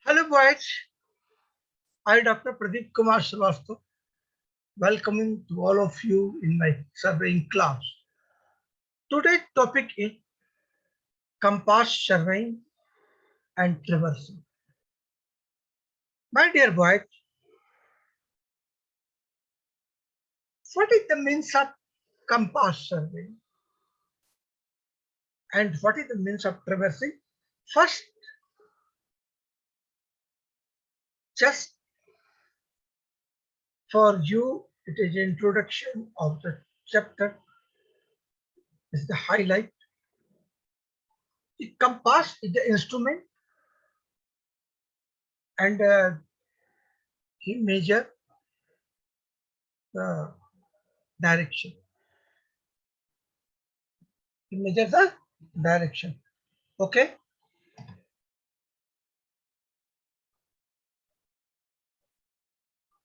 Hello, boys. I, Dr. Pradeep Kumar Srivastava, welcoming to all of you in my surveying class. Today's topic is compass surveying and traversing. My dear boys, what is the means of compass surveying and what is the means of traversing? First, just for you, it is introduction of the chapter. Is the highlight. The compass is the instrument and he measure the direction. He measures the direction. Okay.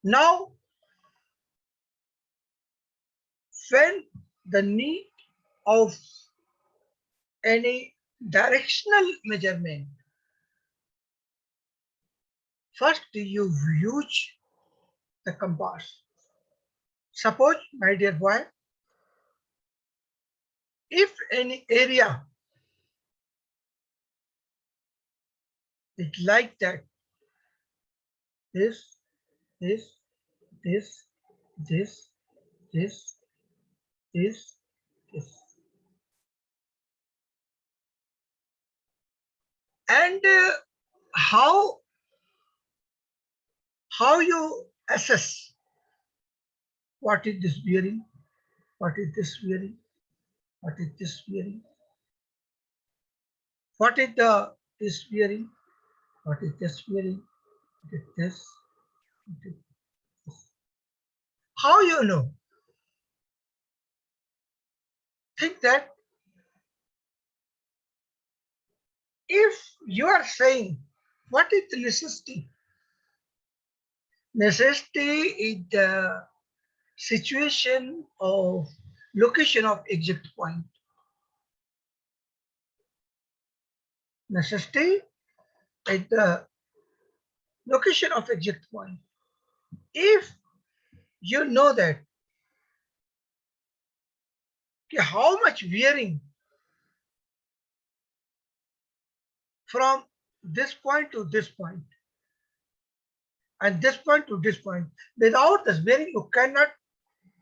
Now, when the need of any directional measurement, first you use the compass. Suppose, my dear boy, if any area is like that, this, this, this, this, this, this, this. And how you assess what is this bearing, what is this bearing, what is this bearing, what is the this bearing, what is this bearing, what is this, what is this. How you know? Think that if you are saying what is the necessity? Necessity is the situation of location of exact point. Necessity is the location of exact point. If you know that how much veering from this point to this point and this point to this point, without this bearing you cannot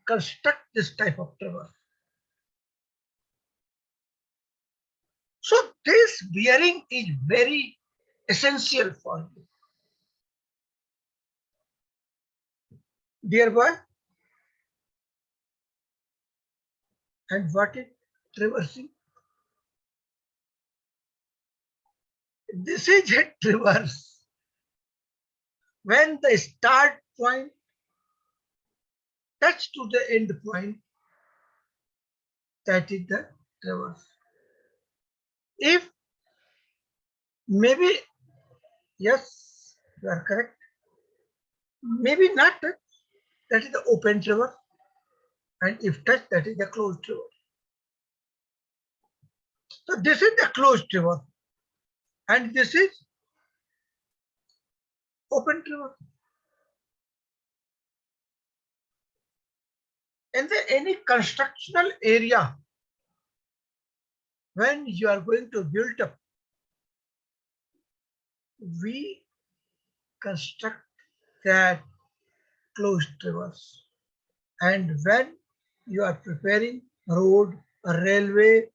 construct this type of traverse. So this bearing is very essential for you. Dear boy, and what is traversing? This is a traverse. When the start point touch to the end point, that is the traverse. If maybe, yes, you are correct. Maybe not touch, that is the open traverse. And if touch, that is the closed traverse. So this is the closed traverse. And this is open traverse. In any constructional area, when you are going to build up, we construct that closed traverse. And when you are preparing a road, a railway,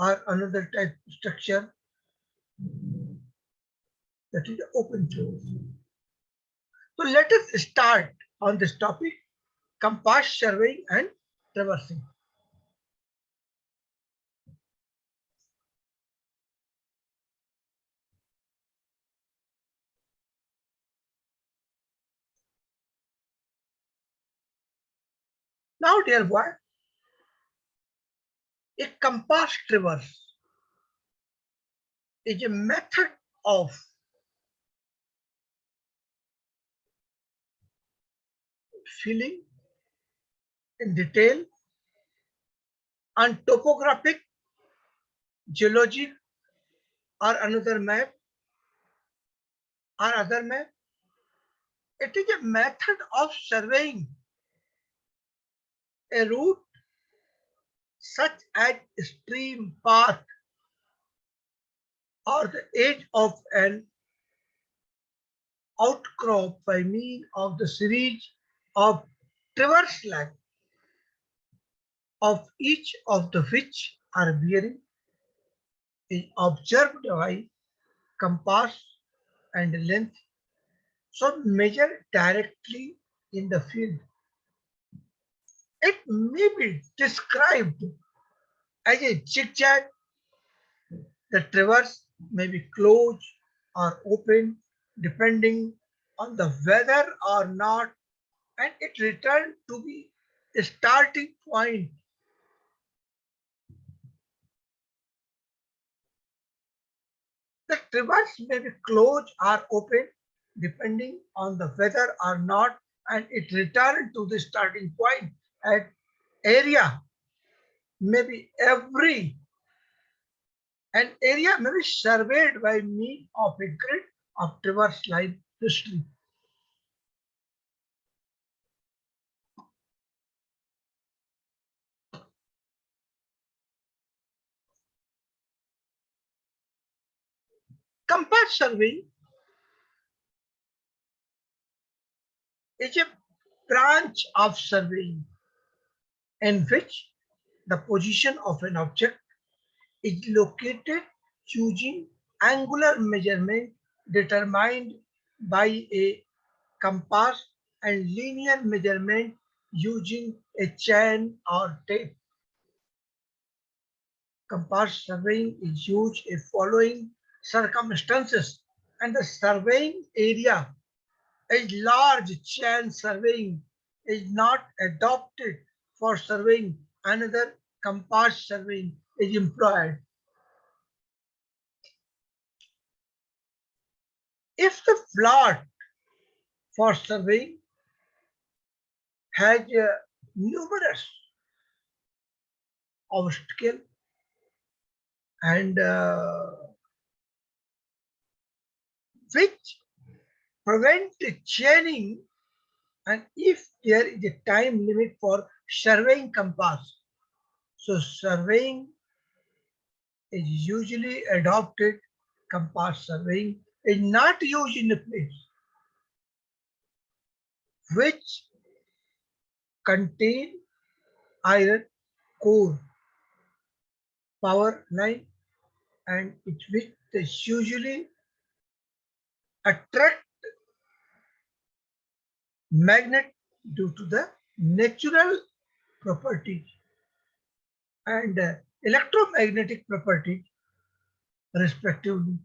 or another type of structure, that is the open traverse. So let us start on this topic, compass surveying and traversing. Now, dear boy, a compass traverse is a method of filling in detail on topographic, geologic, or another map or other map. It is a method of surveying a route such as a stream path or the edge of an outcrop by means of the series of traverse lines of each of the which are bearing is observed by compass and length, so measured directly in the field. It may be described as a zigzag. The traverse may be closed or open depending on the weather or not, and it returned to be a starting point. The traverse may be closed or open depending on the weather or not, and it returned to the starting point. At area may be an area may be surveyed by means of a grid of traverse line history. Compass surveying is a branch of surveying in which the position of an object is located using angular measurement determined by a compass and linear measurement using a chain or tape. Compass surveying is used in following circumstances, and the surveying area is large. Chain surveying is not adopted for surveying. Another compass surveying is employed. If the plot for surveying has numerous obstacles and which prevent chaining, and if there is a time limit for surveying compass, so surveying is usually adopted. Compass surveying is not used in a place which contain iron core, power line, and it which is usually attract magnet due to the natural properties and electromagnetic properties respectively.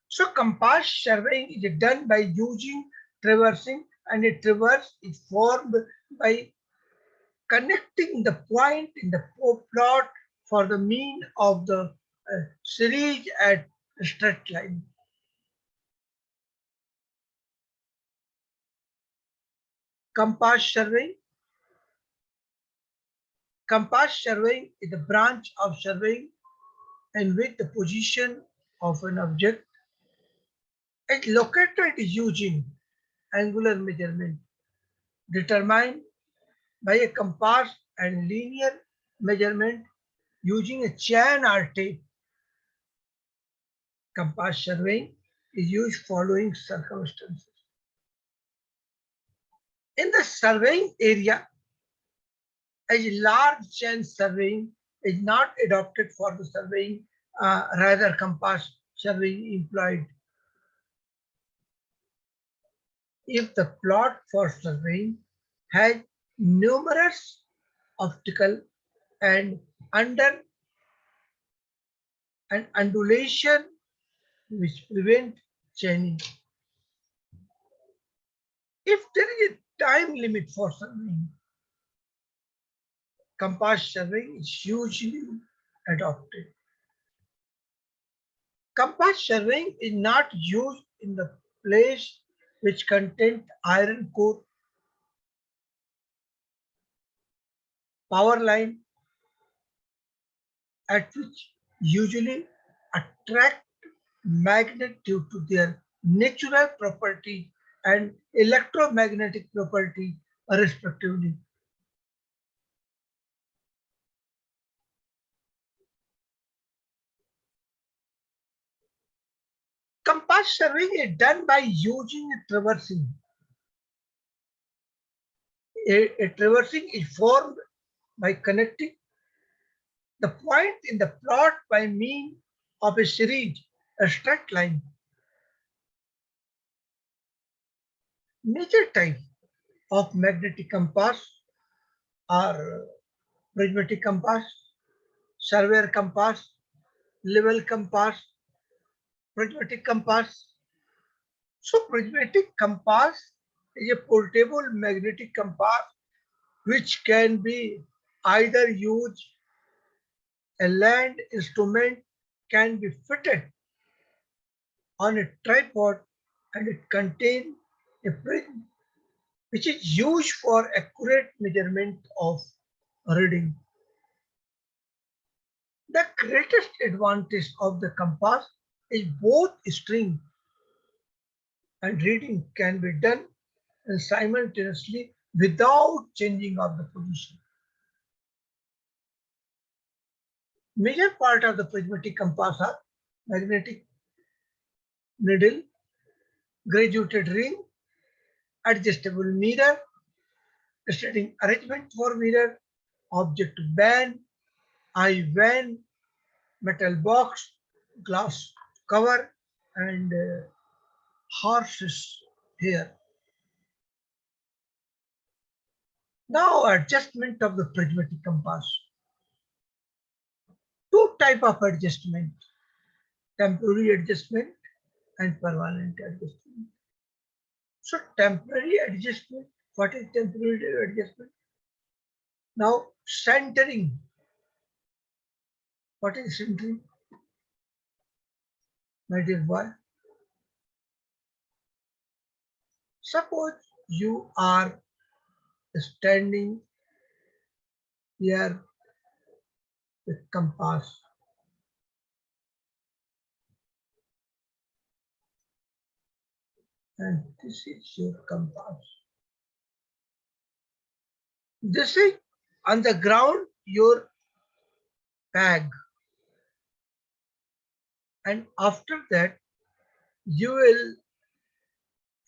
So compass surveying is done by using traversing, and a traverse is formed by connecting the point in the plot for the mean of the series at a straight line. Compass surveying. Compass surveying is a branch of surveying in which the position of an object is located using angular measurement determined by a compass and linear measurement using a chain or tape. Compass surveying is used following circumstances. In the surveying area, a large chain surveying is not adopted for the surveying, rather compass surveying employed. If the plot for surveying has numerous obstacles and under an undulation which prevent chaining. If there is a time limit for surveying, compass surveying is usually adopted. Compass surveying is not used in the place which contains iron core, power line, at which usually attract magnet due to their natural property and electromagnetic property respectively. Compass surveying is done by using a traversing. A traversing is formed by connecting the point in the plot by means of a series, a straight line. Major types of magnetic compass are prismatic compass, surveyor compass, level compass, prismatic compass. So prismatic compass is a portable magnetic compass which can be either used a land instrument can be fitted on a tripod and it contains a prism which is used for accurate measurement of reading. The greatest advantage of the compass is both string and reading can be done simultaneously without changing of the position. Major part of the prismatic compass are magnetic needle, graduated ring, adjustable mirror, setting arrangement for mirror, object band, eye van, metal box, glass cover, and horses here. Now adjustment of the prismatic compass. Two type of adjustment, temporary adjustment and permanent adjustment. So temporary adjustment, what is temporary adjustment? Now centering, what is centering? My dear boy, suppose you are standing here with compass and this is your compass. This is on the ground your peg and after that you will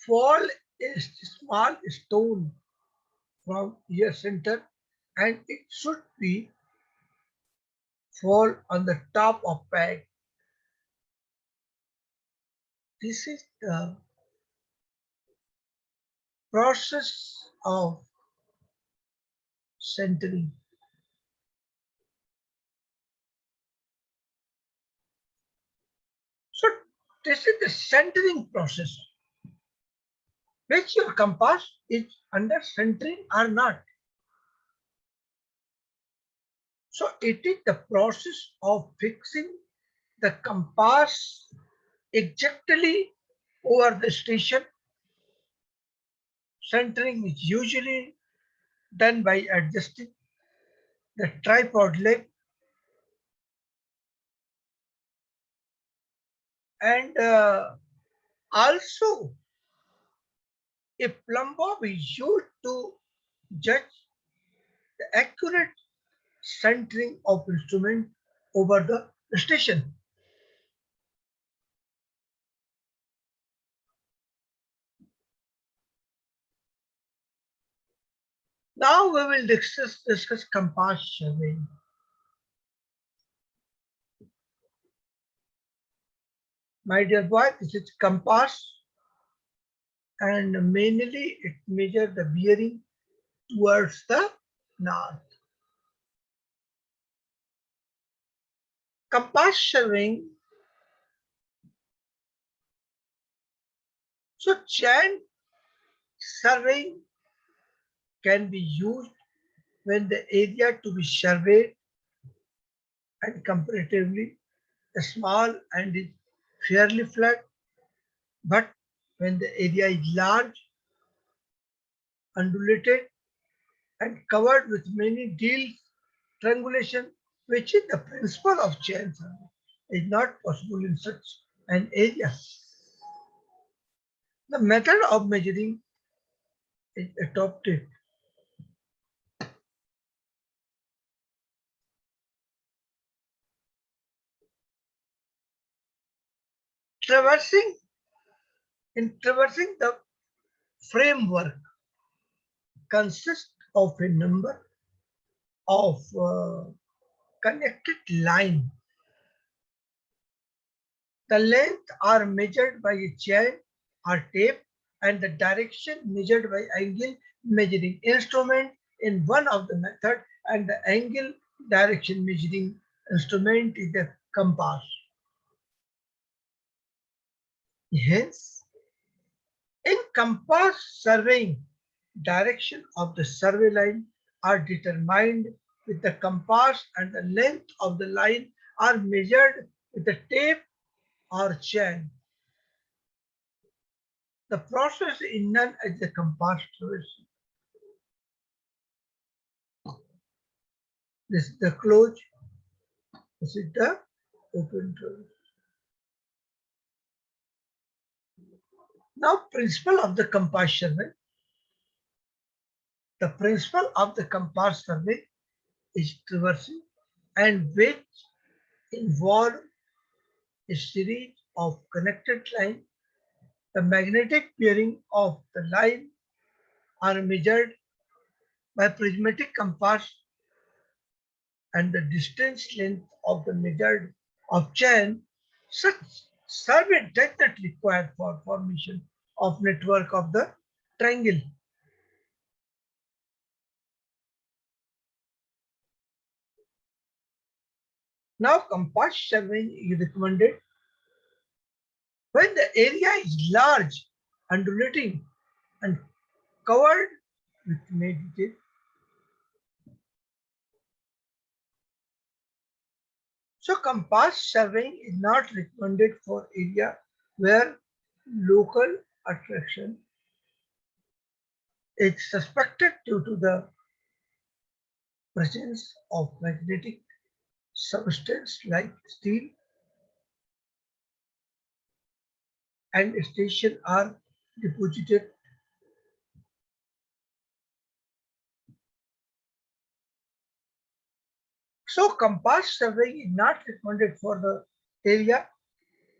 fall a small stone from your center and it should be fall on the top of peg. This is the process of centering. So this is the centering process, which your compass is under centering or not. So it is the process of fixing the compass exactly over the station. Centering is usually done by adjusting the tripod leg and also a plumb bob is used to judge the accurate centering of instrument over the station. Now we will discuss compass surveying. My dear boy, this is compass and mainly it measures the bearing towards the north. Compass surveying. So chant surveying can be used when the area to be surveyed and comparatively small and is fairly flat, but when the area is large, undulated, and covered with many deals, triangulation, which is the principle of chain survey, is not possible in such an area. The method of measuring is adopted. Traversing traversing the framework consists of a number of connected lines. The length are measured by a chain or tape and the direction measured by angle measuring instrument in one of the method, and the angle direction measuring instrument is the compass. Hence, in compass surveying, direction of the survey line are determined with the compass and the length of the line are measured with the tape or chain. The process is known as the compass traversing. This is the closed, this is the open traversing. Now, principle of the compass survey. The principle of the compass survey is traversing, and which involve a series of connected lines. The magnetic bearing of the line are measured by prismatic compass, and the distance length of the measured of chain. Such survey does not require for formation of network of the triangle. Now, compass surveying is recommended when the area is large, undulating, and covered with meditative. So compass surveying is not recommended for area where local attraction is suspected due to the presence of magnetic substance like steel and station are deposited. So compass surveying is not recommended for the area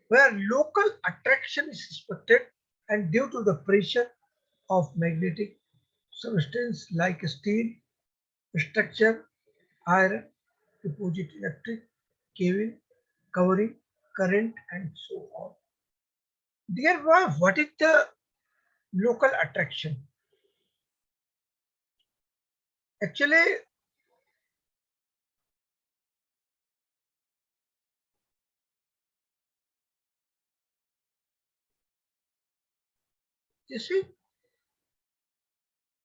where local attraction is suspected and due to the pressure of magnetic substance like steel, structure, iron, deposit electric, cable, covering, current, and so on. Dear boy, what is the local attraction? Actually, this is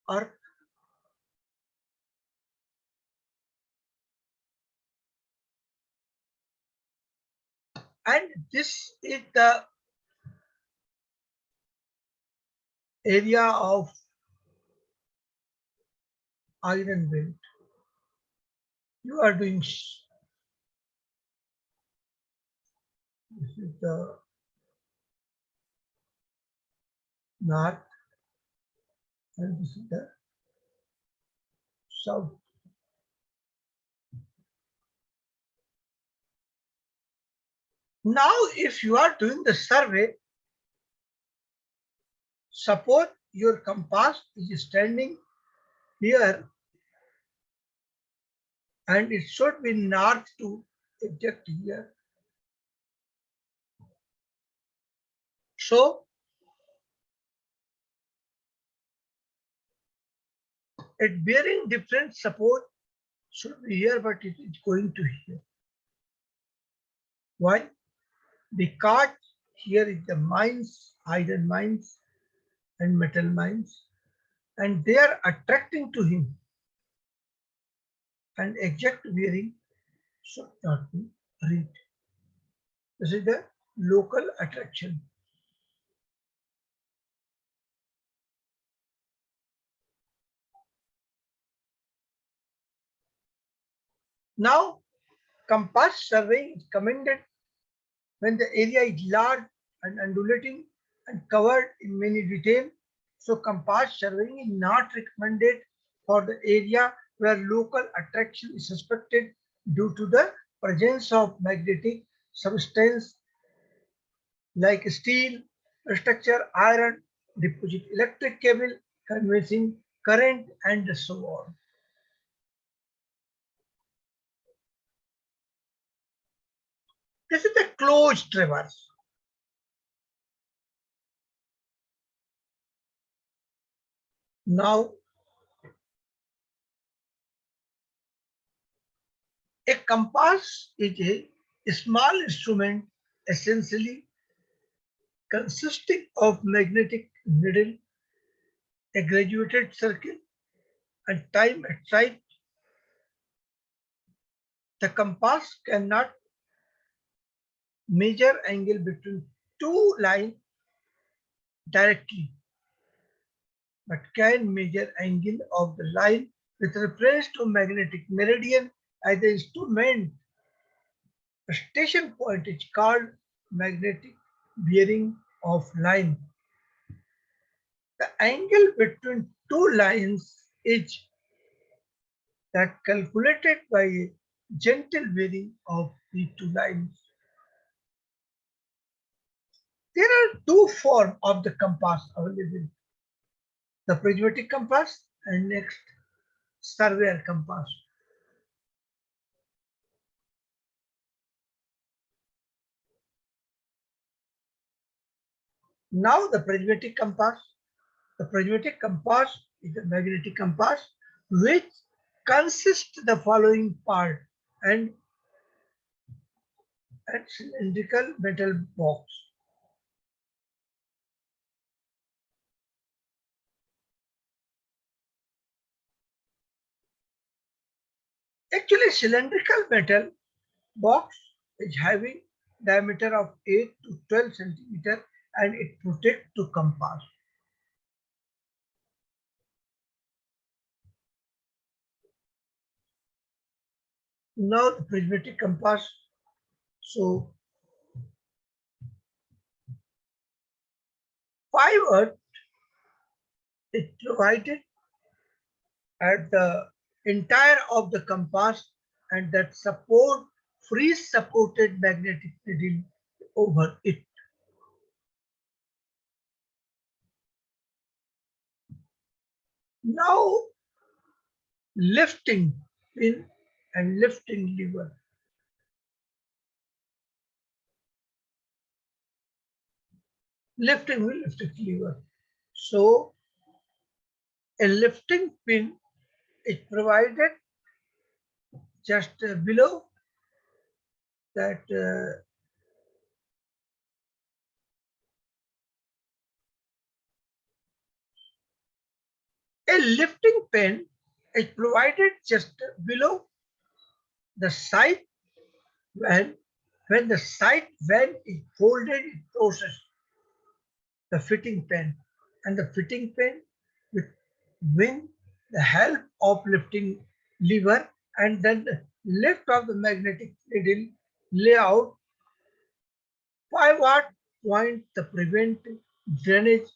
Earth, and this is the area of iron belt. You are doing this is the north, and this is the south. Now, if you are doing the survey, suppose your compass is standing here and it should be north to exact here. So it bearing different support should be here, but it is going to here. Why? Because here is the mines, iron mines and metal mines, and they are attracting to him, and exact bearing should not be read. This is the local attraction. Now, compass surveying is commended when the area is large and undulating and covered in many detail. So compass surveying is not recommended for the area where local attraction is suspected due to the presence of magnetic substance like steel, structure, iron, deposit electric cable, conveying current and so on. This is a closed traverse. Now, a compass is a small instrument essentially consisting of magnetic needle, a graduated circle, and time at sight. The compass cannot measure angle between two lines directly, but can measure angle of the line with reference to magnetic meridian as the instrument. The station point is called magnetic bearing of line. The angle between two lines is that calculated by a gentle bearing of the two lines. There are two forms of the compass available, the prismatic compass and next surveyor compass. Now the prismatic compass. The prismatic compass is a magnetic compass which consists the following part and a cylindrical metal box. Actually, cylindrical metal box is having diameter of 8 to 12 centimeter and it protects to compass. Now the prismatic compass. So 5 earth is provided at the entire of the compass and that support free supported magnetic needle over it. Now lifting pin and lifting lever. Lifting will lift lever. So a lifting pin is provided just below that a lifting pin is provided just below the side when the side when is folded it process the fitting pin and the fitting pin with the help of lifting lever and then the lift of the magnetic needle layout 5-watt point the prevent drainage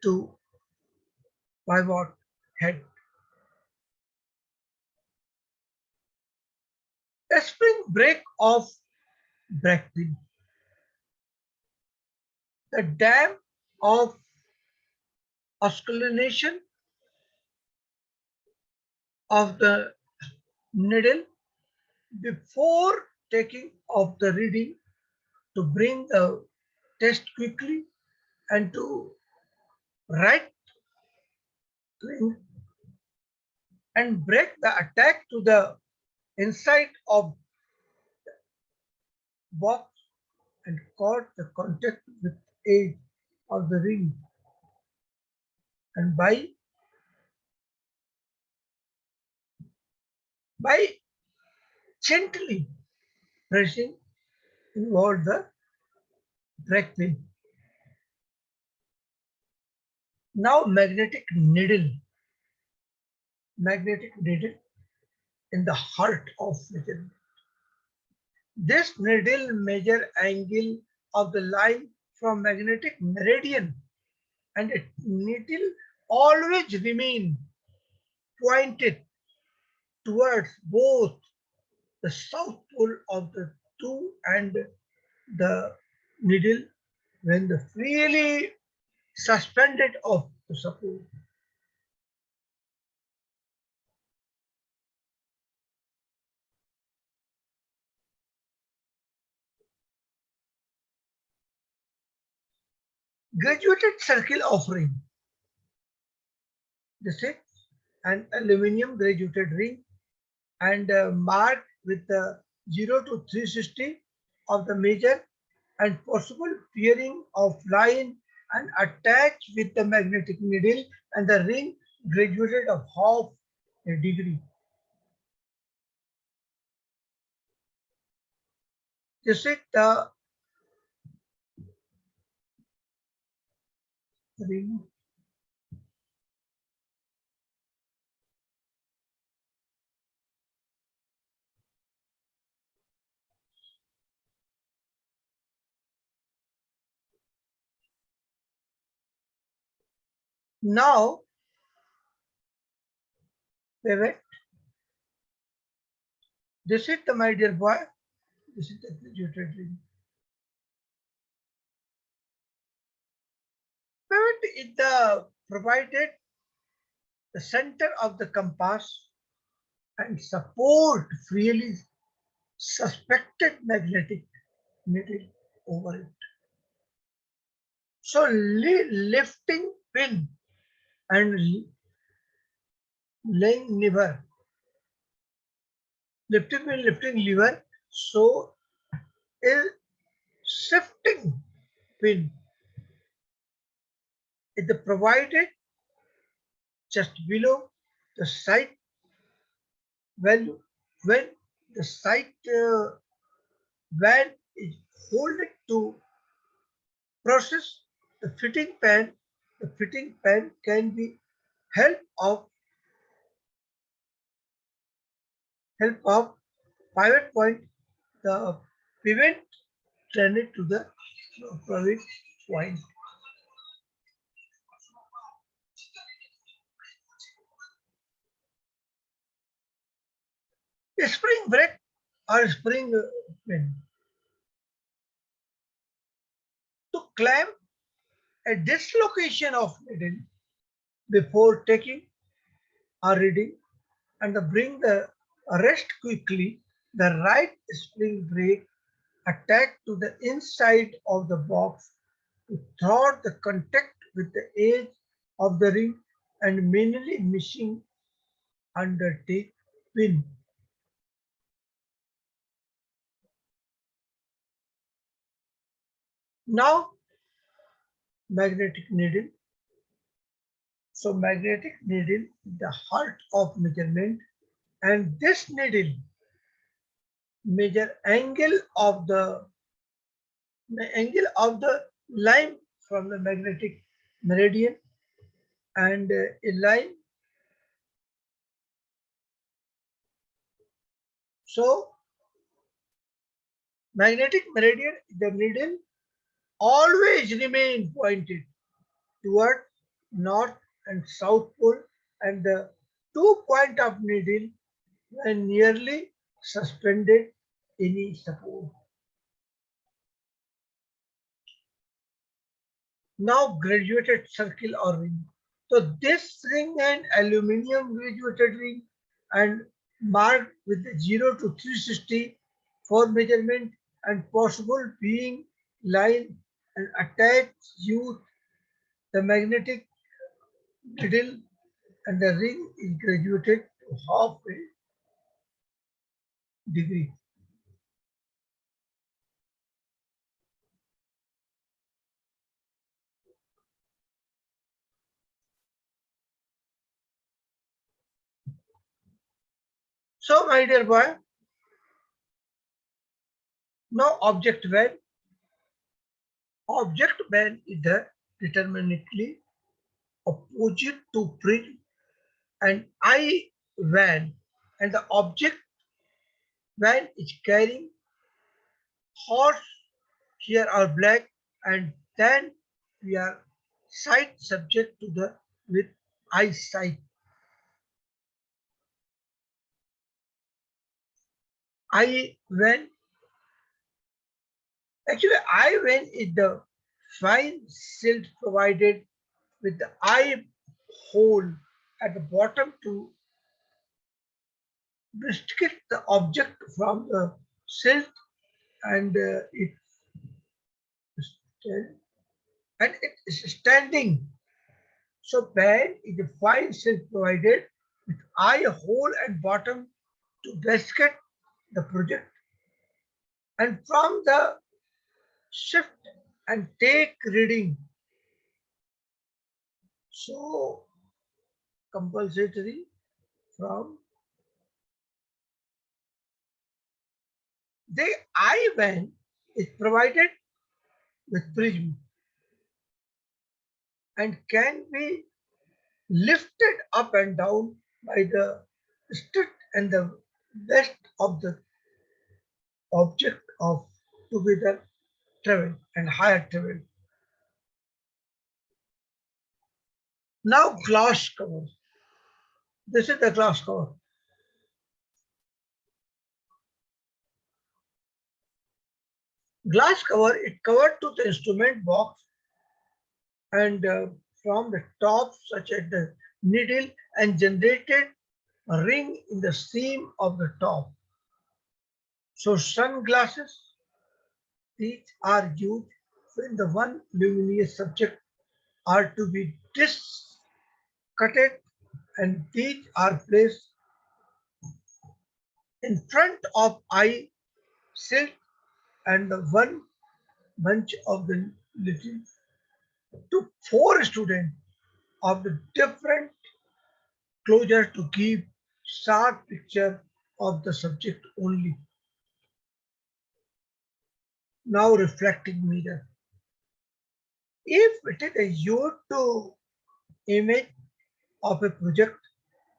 to 5-watt head. A spring break of brake pin. The dam of oscillation of the needle before taking of the reading to bring the test quickly and to right click and break the attack to the inside of box and caught the contact with aid of the ring and by gently pressing inward the brake pin. Now magnetic needle in the heart of metal. This needle measure angle of the line from magnetic meridian, and it needle always remain pointed towards both the south pole of the two and the needle when the freely suspended of the support. Graduated circle offering. This is an aluminum graduated ring and marked with the 0 to 360 of the major and possible pairing of line and attached with the magnetic needle and the ring graduated of half a degree. This is the ring. Now, wait, this is the, my dear boy, this is the graduated ring. Pivot is the provided the center of the compass and support freely suspected magnetic needle over it. So lifting pin and laying lever, lifting pin, lifting lever. So a shifting pin is the provided just below the site value when the site van is holding to process the fitting pan. The fitting pan can be help of pivot point. The pivot turn it to the pivot point. A spring brake or spring pin to clamp a dislocation of needle before taking a reading and bring the rest quickly. The right spring brake attack to the inside of the box to thwart the contact with the edge of the ring and manually missing undertake pin. Now magnetic needle. So magnetic needle is the heart of measurement, and this needle measure angle of the line from the magnetic meridian and a line. So magnetic meridian, the needle always remain pointed toward north and south pole, and the two point of needle when nearly suspended any support. Now graduated circle or ring. So this ring and aluminum graduated ring and marked with 0 to 360 for measurement and possible being line and attached use the magnetic needle and the ring is graduated to half a degree. So my dear boy, now object band is the determinately opposite to print and I van, and the object van is carrying Horse here are black, and then we are sight subject to the with eyesight. I when actually I when is the fine silt provided with the eye hole at the bottom to distinguish the object from the silt, and stand- it is standing. So band is a fine silt provided with eye hole and bottom to basket the project, and from the shift and take reading. So compulsory from the eye van is provided with prism and can be lifted up and down by the stick and the west of the object of together travel and higher travel. Now glass cover. This is the glass cover. Glass cover, it covered to the instrument box and from the top such as the needle and generated a ring in the seam of the top. So sunglasses, these are used when the one luminous subject are to be discutted, and these are placed in front of eye silk and the one bunch of the little to four students of the different closure to give sharp picture of the subject only. Now reflecting mirror. If it is a used to image of a project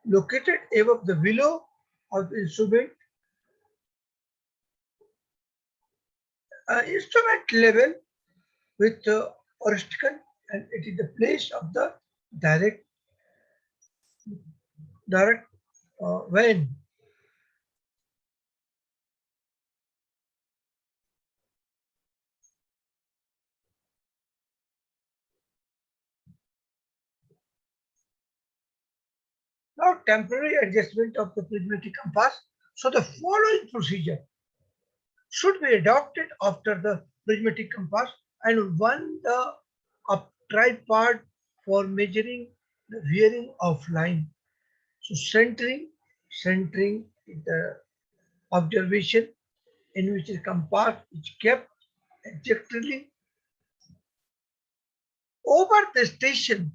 located above the willow of the instrument level with the horizontal, and it is the place of the direct direct when. Now temporary adjustment of the prismatic compass. So the following procedure should be adopted after the prismatic compass, and one the up tripod for measuring the veering of line. So centering is the observation in which the compass is kept exactly over the station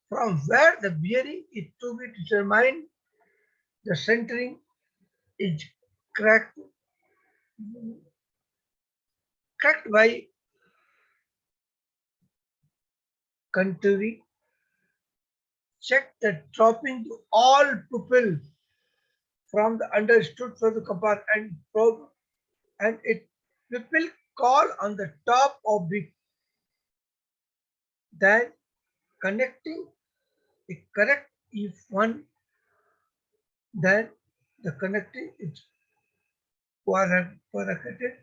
from where the bearing is to be determined. The centering is cracked, cracked by contouring. Check the dropping to all pupil from the understood from the compass and probe, and it pupil call on the top of the then connecting is correct if one, then the connecting is corrected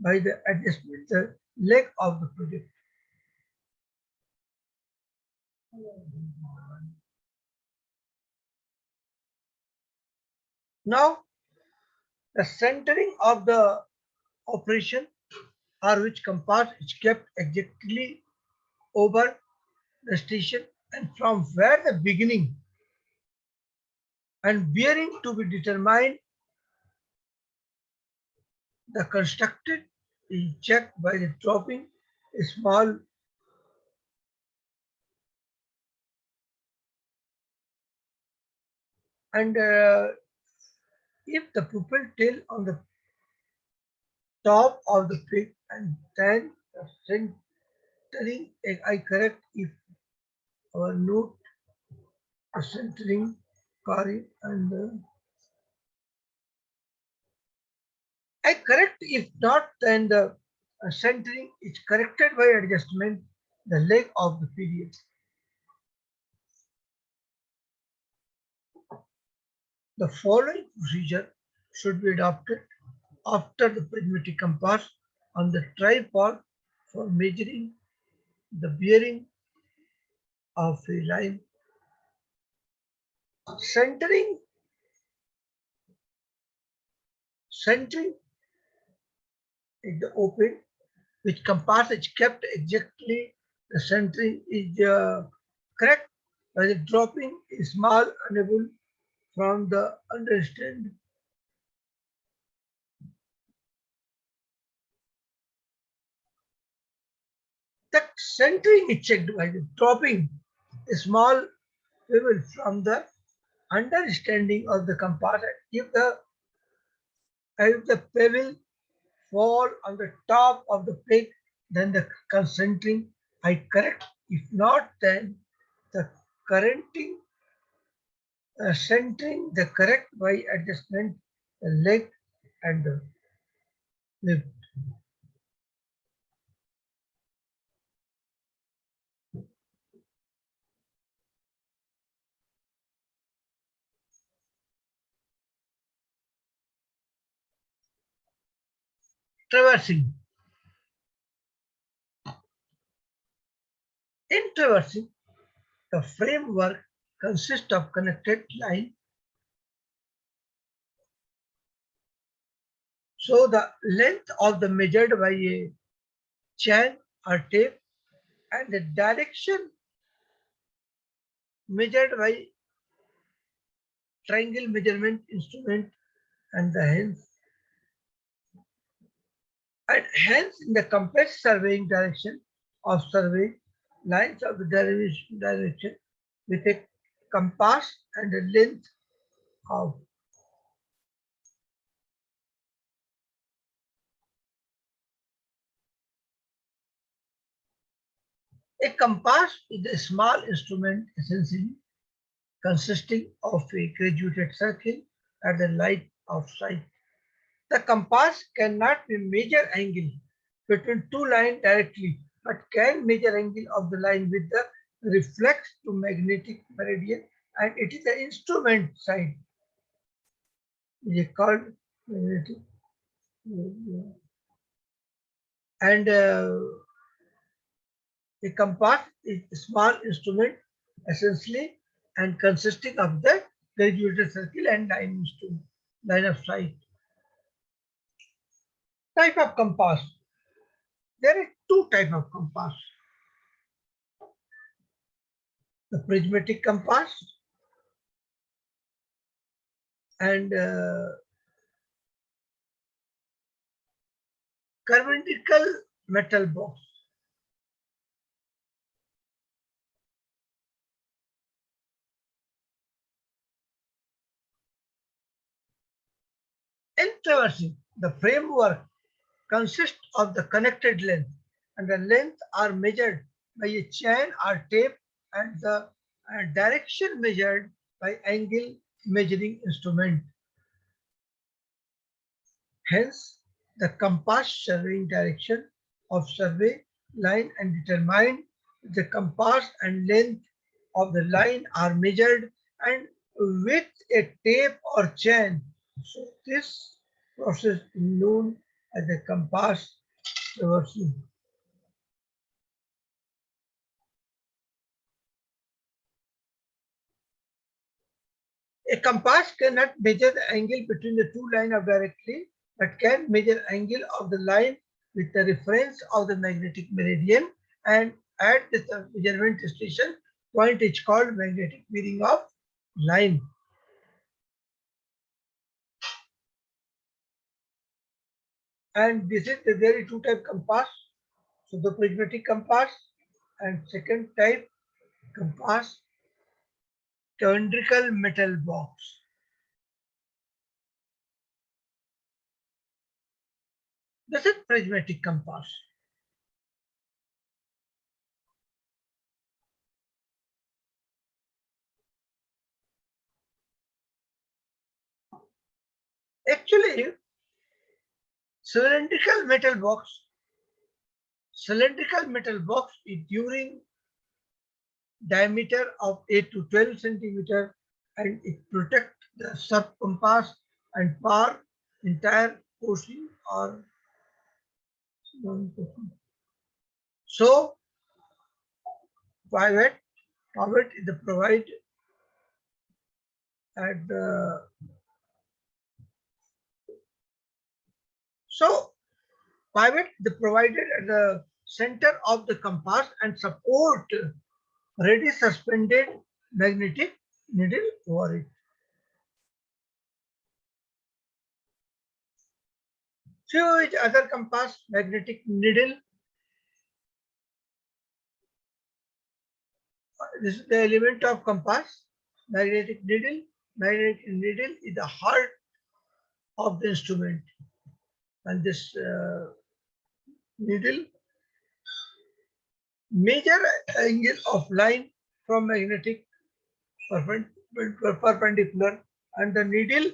by the adjustment the leg of the project. Now the centering of the operation or which compass is kept exactly over the station, and from where the beginning and bearing to be determined, the constructed is checked by the dropping a small and if the pupil tail on the top of the pig, and then the centering I correct if our note the centering carry and I correct, if not, then the centering is corrected by adjustment the leg of the period. The following procedure should be adopted after the prismatic compass on the tripod for measuring the bearing of a line. Centering, centering is the open, which compass is kept exactly. The centering is correct, while the dropping is small, unable from the understand. The centering is checked by the dropping a small pebble from the understanding of the compass. If the pebble fall on the top of the peg, then the concentring I correct. If not, then the correcting centering the correct by adjustment the leg and the lift. Traversing. In traversing, the framework consists of connected line. So the length of the measured by a chain or tape and the direction measured by triangle measurement instrument and the hence in the compass surveying direction of survey lines of the direction with a compass and a length of a compass is a small instrument essentially consisting of a graduated circle at the line of sight. The compass cannot be measure angle between two lines directly, but can measure angle of the line with the reflex to magnetic meridian, and it is the instrument side. It is called magnetic meridian. And a compass is a small instrument essentially and consisting of the graduated circle and line of sight. Type of compass. There are two types of compass. The prismatic compass and cylindrical metal box. In traversing, the framework consists of the connected length, and the length are measured by a chain or tape, and the direction measured by angle measuring instrument. Hence, the compass surveying direction of survey line and determine the compass and length of the line are measured and with a tape or chain. So this process is known as the compass traversing. A compass cannot measure the angle between the two lines of directly, but can measure angle of the line with the reference of the magnetic meridian, and at the measurement station point is called magnetic bearing of line. And this is the very two type compass. So the prismatic compass and second type compass cylindrical metal box. This is prismatic compass. Actually, Cylindrical metal box. Cylindrical metal box is during diameter of 8 to 12 centimeter and it protects the sub-compass and far entire portion or so pivot is the provide at the so pivot the provided at the center of the compass and support ready suspended magnetic needle over it. So each other compass magnetic needle. This is the element of compass, magnetic needle. Magnetic needle is the heart of the instrument, and this needle measure angle of line from magnetic perpendicular, and the needle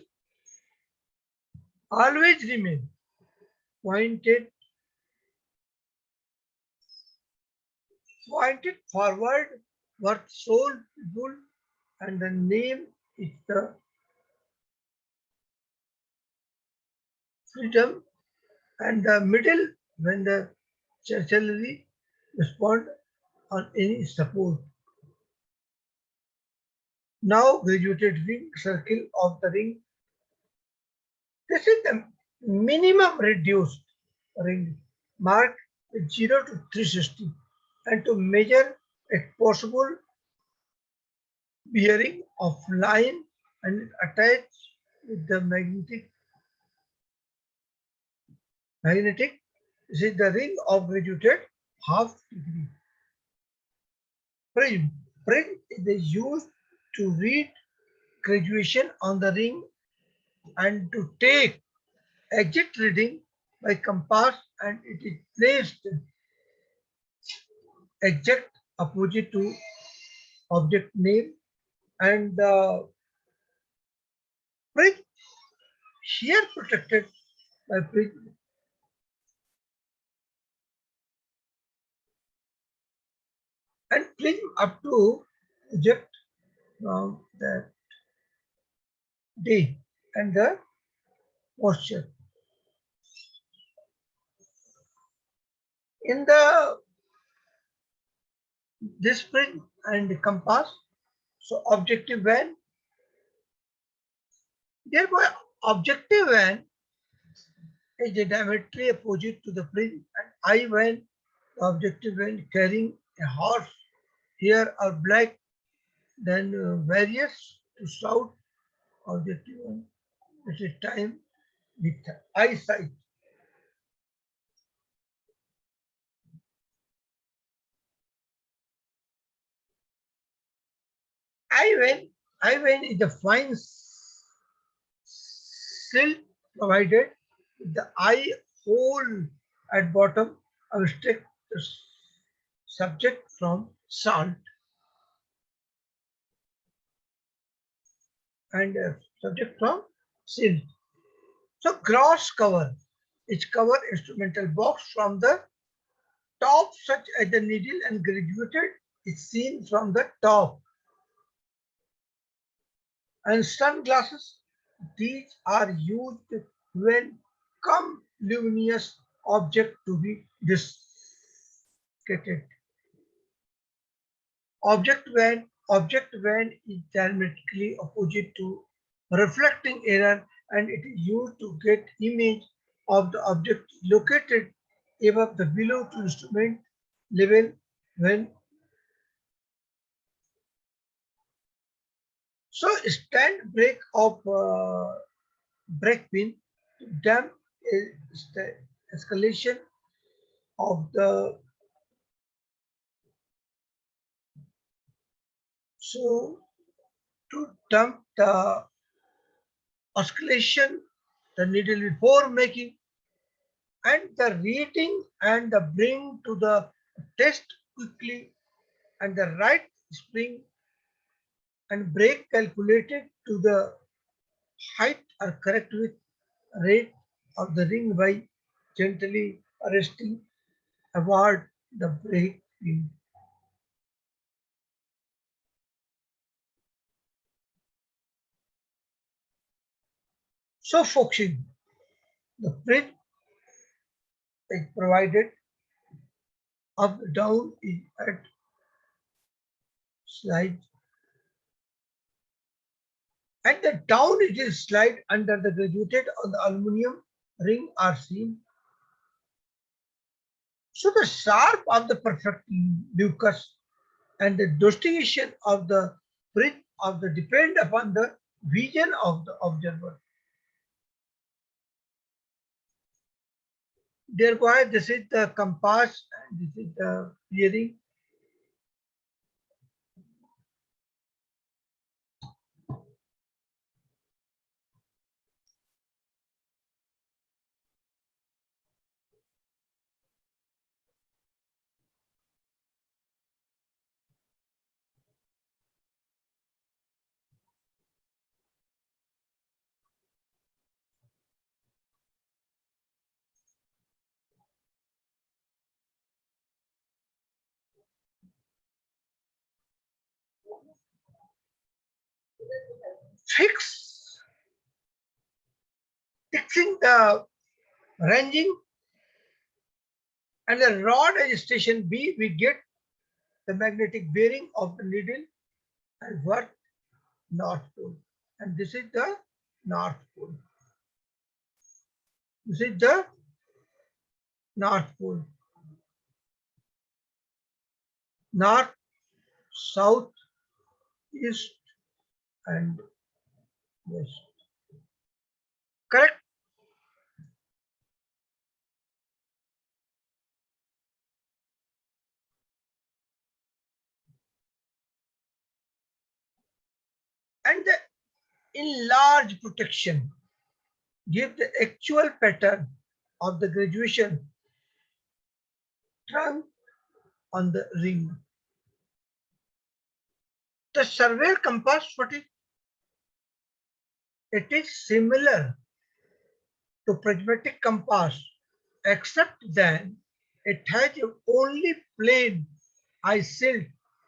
always remain pointed forward, what soul bull, and the name is the freedom, and the middle when the chancellery respond on any support. Now graduated ring circle of the ring. This is the minimum reduced ring marked with 0 to 360 and to measure a possible bearing of line and attached with the magnetic. This is the ring of graduated half degree. Prism. Prism is used to read graduation on the ring and to take exact reading by compass, and it is placed exact opposite to object name, and the prism here protected by prism and prism up to object from the day and the posture. In the this prism and the compass, so objective van, therefore objective van is diametrically opposite to the prism, and I van, the objective van carrying a horse here are black, then various to south objective one at a time with eyesight. I van is the fine silt provided with the eye hole at bottom obstruct the subject from salt and subject from silt. So gross cover is cover instrumental box from the top such as the needle and graduated is seen from the top. And sunglasses, these are used when come luminous object to be discarded. Object when is diametrically opposite to reflecting error, and it is used to get image of the object located above the below to instrument level when so stand break of break pin to damp is the escalation of the so to dump the oscillation the needle before making and the reading and the bring to the test quickly, and the right spring and brake calculated to the height are correct with rate of the ring by gently arresting award the brake wheel. So focusing, the bridge is provided up down is at slide and the down it is slide under the graduated on the aluminum ring are seen. So the sharp of the perfect lucus and the destination of the bridge of the depend upon the vision of the observer. Thereby, this is the compass and this is the bearing. Fix, fixing the ranging and the rod at station B, we get the magnetic bearing of the needle and what North Pole. And this is the North Pole. This is the North Pole. North, South, East, and West. Correct? And the enlarged protection give the actual pattern of the graduation trunk on the ring. The surveyor compass, what is it is similar to prismatic compass, except that it has only plain eye silt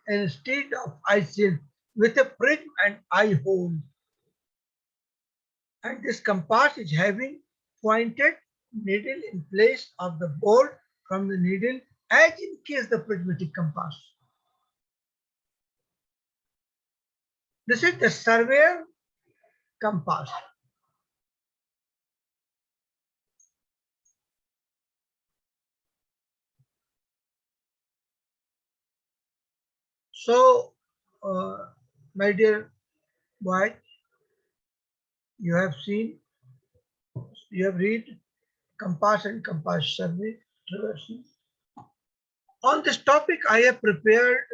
instead of eye silt with a prism and eye hole. And this compass is having pointed needle in place of the bolt from the needle as in case the prismatic compass. This is the surveyor compass. So, my dear boy, you have seen, you have read compass and compass survey traversing. On this topic, I have prepared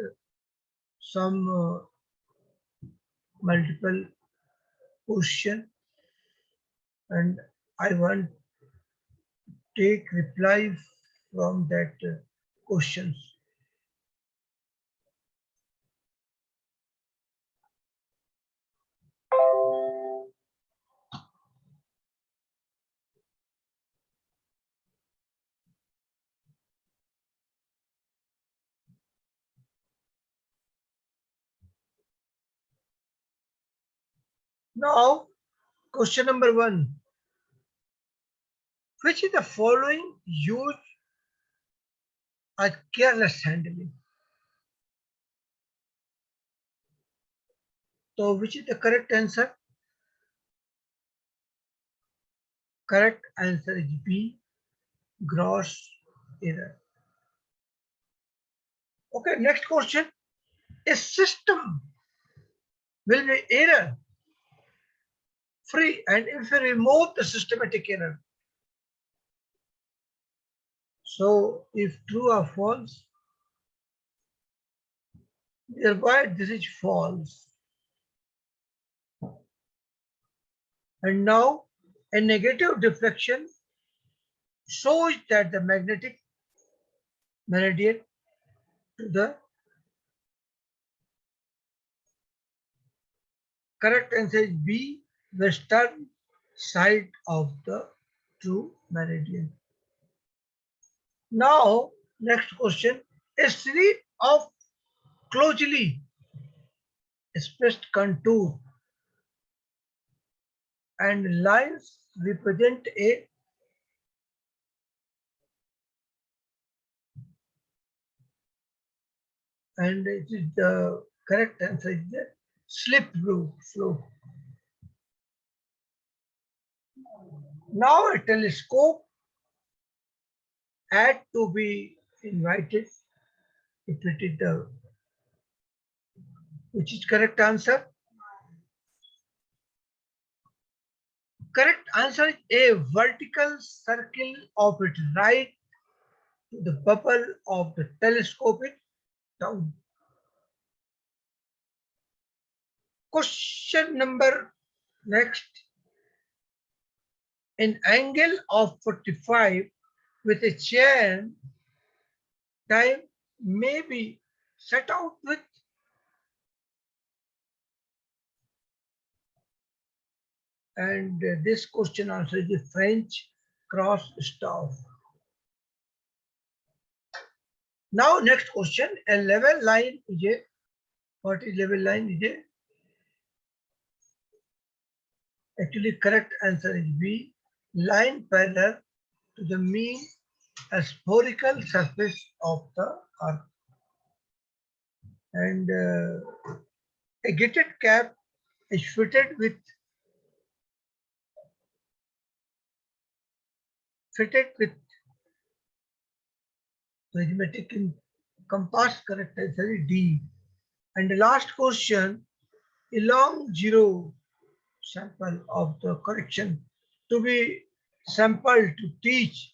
some multiple question and I want take reply from that questions. Now, question number 1. Which is the following use a careless handling? So, which is the correct answer? Correct answer is B, gross error. Okay, next question. A system will be error free and if you remove the systematic error. So, if true or false, thereby this is false. And now a negative deflection shows that the magnetic meridian to the correct answer is B, western side of the true meridian. Now, next question. A series of closely spaced contour and lines represent a, and it is the correct answer is the slip flow. Now a telescope had to be invited if it is the, which is correct answer. Correct answer is a vertical circle of it right to the bubble of the telescopic down. Question number next. An angle of 45 with a chain time may be set out with, and this question answer is the French cross staff. Now next question, a level line is a, what is level line is a, actually correct answer is B, line parallel to the mean spherical surface of the earth. And a gated cap is fitted with prismatic compass, correct answer is D. And the last question, a long zero sample of the correction to be sampled to teach.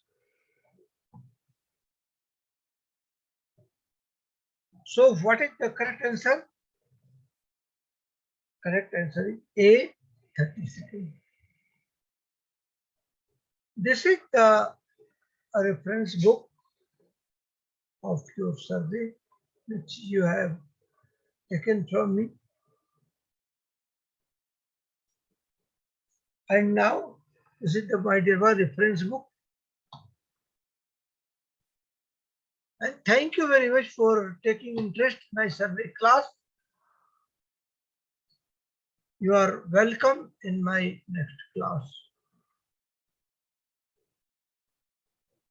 So what is the correct answer? Correct answer is A, 30 seconds. This is the reference book of your survey which you have taken from me. And now this is the my dear reference book. And thank you very much for taking interest in my survey class. You are welcome in my next class.